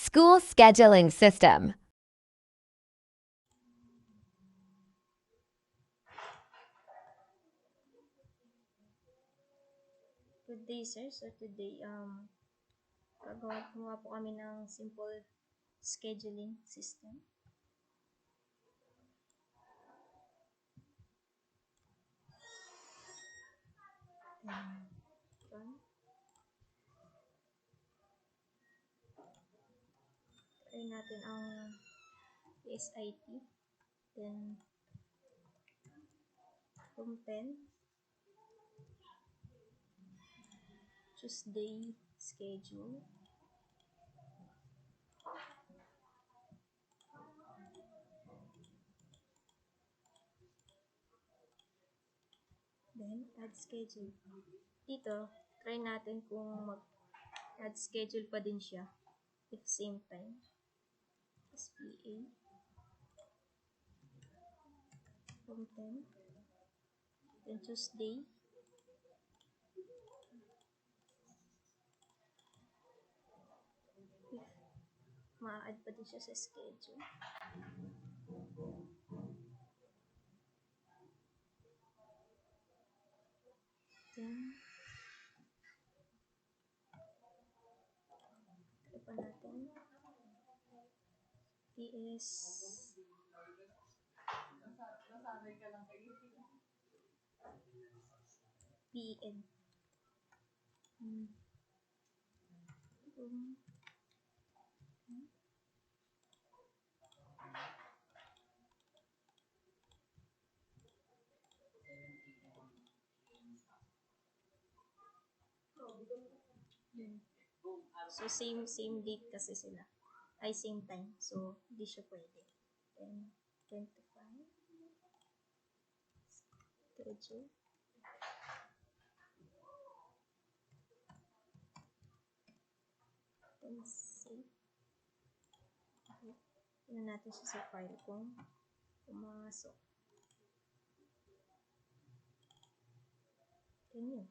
School scheduling system. Good day, sir. So today, gumawa po kami ng simple scheduling system. Try natin ang SIT. Then, from 10, Tuesday schedule. Then, add schedule. Dito, try natin kung mag-add schedule pa din siya if same time. SPA. From 10. Then, Tuesday. If ma-add pa din siya sa schedule. Then, try pa natin. PS PN. So same date kasi sila. Ay same time. So hindi siya pwede. Then 25 schedule. Then save. Okay. Tingnan natin siya sa file kung pumasok. Then yun.